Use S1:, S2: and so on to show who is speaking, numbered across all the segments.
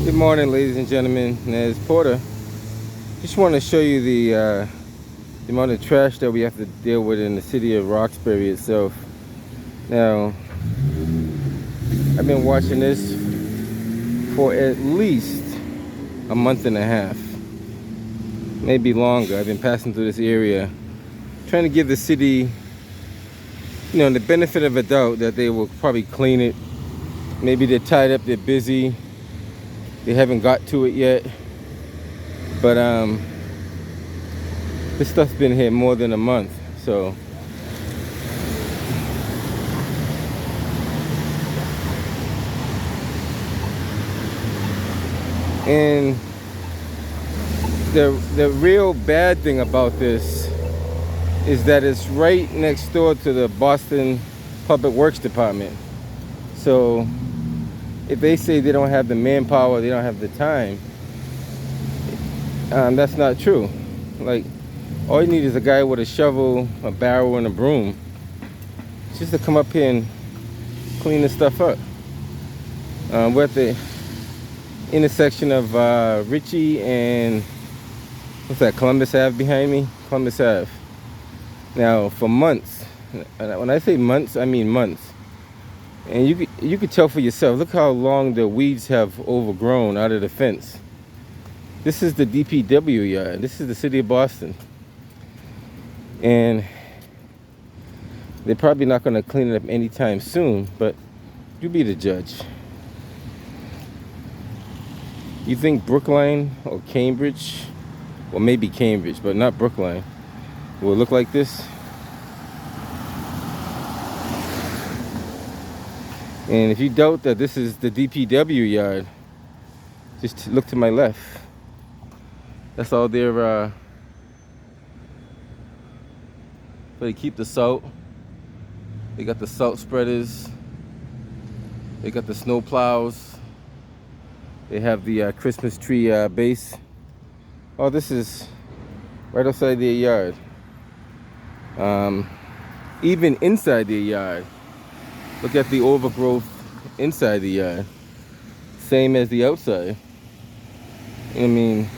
S1: Good morning, ladies and gentlemen. As Porter, just want to show you the amount of trash that we have to deal with in the city of Roxbury itself. Now, I've been watching this for at least a month and a half, maybe longer. I've been passing through this area, trying to give the city, the benefit of a doubt that they will probably clean it. Maybe they're tied up, they're busy, they haven't got to it yet. But this stuff's been here more than a month, so and the real bad thing about this is that it's right next door to the Boston Public Works Department. So if they say they don't have the manpower, they don't have the time, that's not true. Like, all you need is a guy with a shovel, a barrel, and a broom just to come up here and clean this stuff up. We're at the intersection of Ritchie and what's that, Columbus Ave behind me? Columbus Ave. Now, for months, when I say months, I mean months. And you could tell for yourself. Look how long the weeds have overgrown out of the fence. This is the DPW Yard. This is the city of Boston. And they're probably not going to clean it up anytime soon, but you be the judge. You think Brookline or Cambridge, or maybe Cambridge, but not Brookline, will look like this? And if you doubt that this is the DPW Yard, just look to my left. That's all their, where they keep the salt. They got the salt spreaders. They got the snow plows. They have the Christmas tree base. Oh, this is right outside their yard. Even inside their yard, look at the overgrowth inside the yard. Same as the outside. I mean,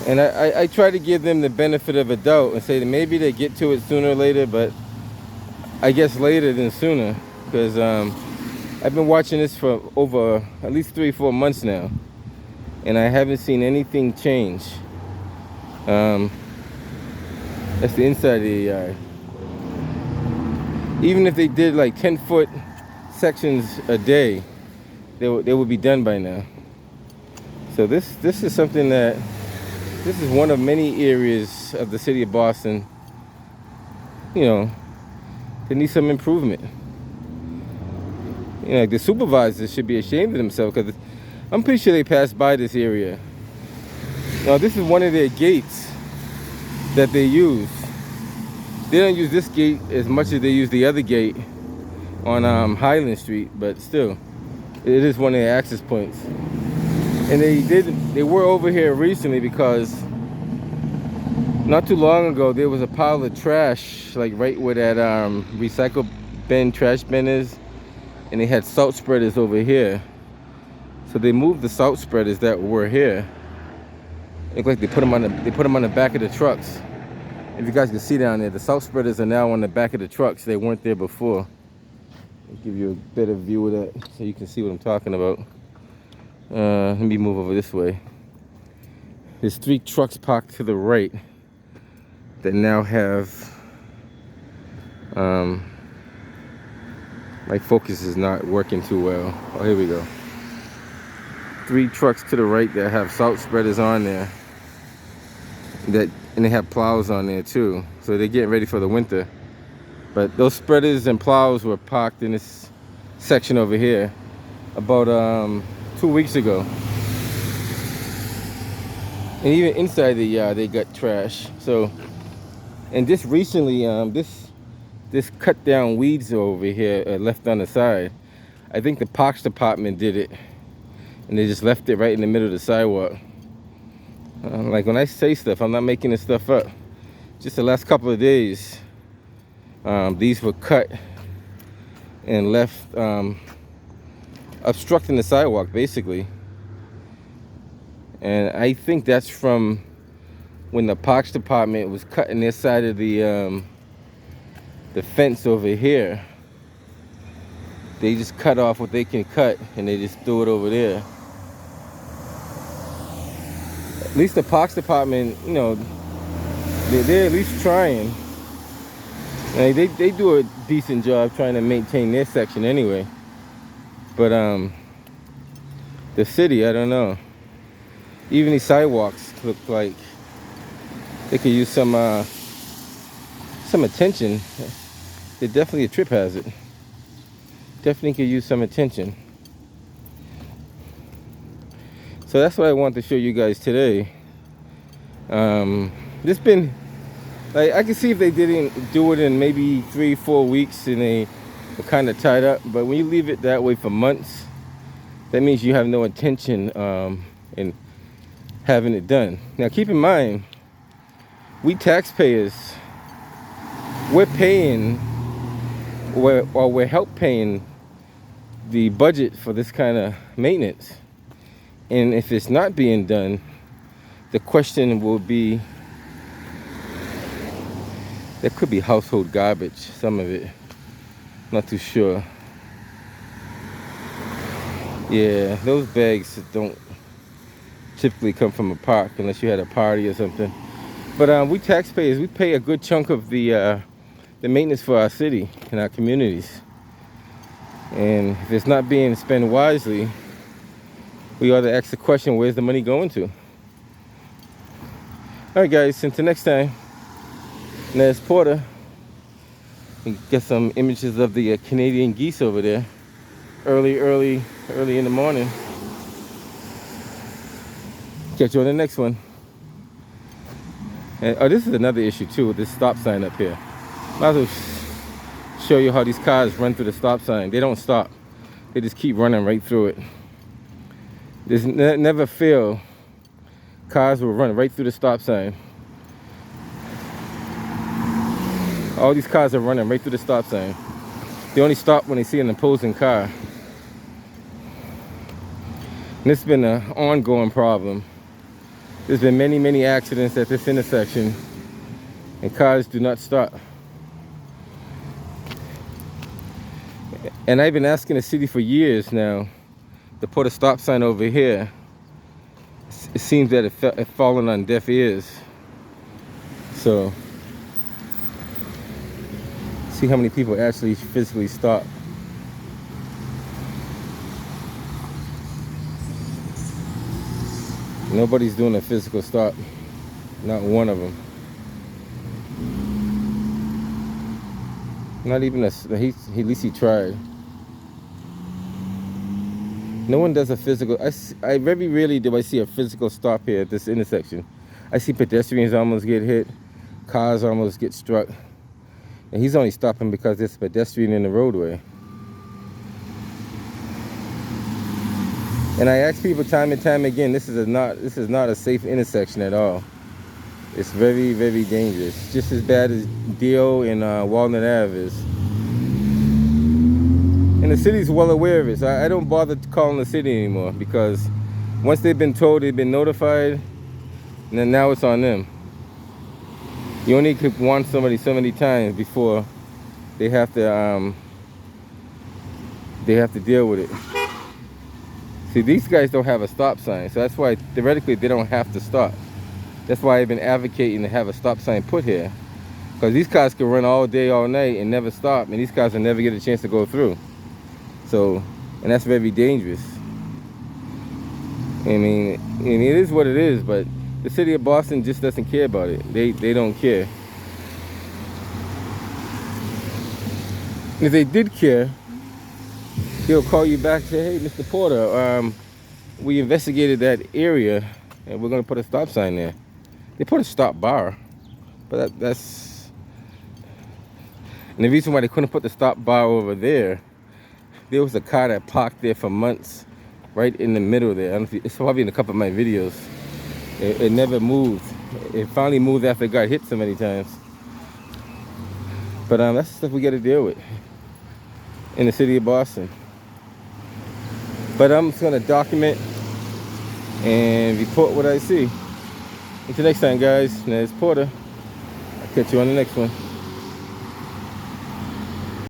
S1: and I try to give them the benefit of a doubt and say that maybe they get to it sooner or later, but I guess later than sooner, because I've been watching this for over at least 3-4 months now, and I haven't seen anything change. That's the inside of the yard. Even if they did like 10-foot sections a day, they would be done by now. So this is something that, this is one of many areas of the city of Boston, that need some improvement. Like the supervisors should be ashamed of themselves, because I'm pretty sure they passed by this area. Now, this is one of their gates that they use. They don't use this gate as much as they use the other gate on Highland Street, but still, it is one of their access points. And they were over here recently because not too long ago there was a pile of trash, like right where that recycle bin, trash bin is, and they had salt spreaders over here. So they moved the salt spreaders that were here. Look like they put them on the back of the trucks. If you guys can see down there, the salt spreaders are now on the back of the trucks. They weren't there before. I'll give you a better view of that so you can see what I'm talking about. Let me move over this way. There's 3 trucks parked to the right that now have, my focus is not working too well. Oh, here we go. 3 trucks to the right that have salt spreaders on there. And they have plows on there too. So they're getting ready for the winter. But those spreaders and plows were parked in this section over here about 2 weeks ago. And even inside the yard, they got trash. So, and just recently, this cut down weeds over here left on the side. I think the Parks Department did it, and they just left it right in the middle of the sidewalk. Like, when I say stuff, I'm not making this stuff up. Just the last couple of days, these were cut and left obstructing the sidewalk basically. And I think that's from when the Parks Department was cutting their side of the fence over here. They just cut off what they can cut and they just threw it over there. At least the Parks Department, you know, they're at least trying. Like, they do a decent job trying to maintain their section anyway. But the city, I don't know. Even these sidewalks look like they could use some attention. They're definitely a trip hazard. Definitely could use some attention. So that's what I want to show you guys today. This been, like, I can see if they didn't do it in maybe 3-4 weeks and they were kind of tied up. But when you leave it that way for months, that means you have no intention in having it done. Now keep in mind, we taxpayers, we're paying, we're help paying the budget for this kind of maintenance. And if it's not being done, the question will be, there could be household garbage, some of it, not too sure. Yeah, those bags don't typically come from a park unless you had a party or something. But we taxpayers, we pay a good chunk of the maintenance for our city and our communities. And if it's not being spent wisely, we ought to ask the question, where's the money going to? All right, guys, until next time, there's Porter. You get some images of the Canadian geese over there. Early in the morning. Catch you on the next one. And, oh, this is another issue too with this stop sign up here. Might as well show you how these cars run through the stop sign. They don't stop. They just keep running right through it. There's never fail. Cars will run right through the stop sign. All these cars are running right through the stop sign. They only stop when they see an opposing car. And this has been an ongoing problem. There's been many accidents at this intersection, and cars do not stop. And I've been asking the city for years now to put a stop sign over here. It seems that it's fallen on deaf ears. So, see how many people actually physically stop. Nobody's doing a physical stop. Not one of them. Not even at least he tried. No one does a physical. I very rarely do I see a physical stop here at this intersection. I see pedestrians almost get hit, cars almost get struck, and he's only stopping because there's a pedestrian in the roadway. And I ask people time and time again, this is not a safe intersection at all. It's very dangerous. Just as bad as Dio and Walnut Ave is. And the city's well aware of it. So I don't bother calling the city anymore, because once they've been told, they've been notified, and then now it's on them. You only could warn somebody so many times before they have to deal with it. See, these guys don't have a stop sign, so that's why theoretically they don't have to stop. That's why I've been advocating to have a stop sign put here, because these cars can run all day, all night, and never stop, and these cars will never get a chance to go through. So, and that's very dangerous. I mean, it is what it is, but the city of Boston just doesn't care about it. They don't care. If they did care, he'll call you back and say, hey, Mr. Porter, we investigated that area and we're going to put a stop sign there. They put a stop bar, but that's... And the reason why they couldn't put the stop bar over there, there was a car that parked there for months, right in the middle there. I don't know if it's probably in a couple of my videos. It never moved. It finally moved after it got hit so many times. But that's the stuff we got to deal with in the city of Boston. But I'm just gonna document and report what I see. Until next time, guys. It's Porter. I'll catch you on the next one.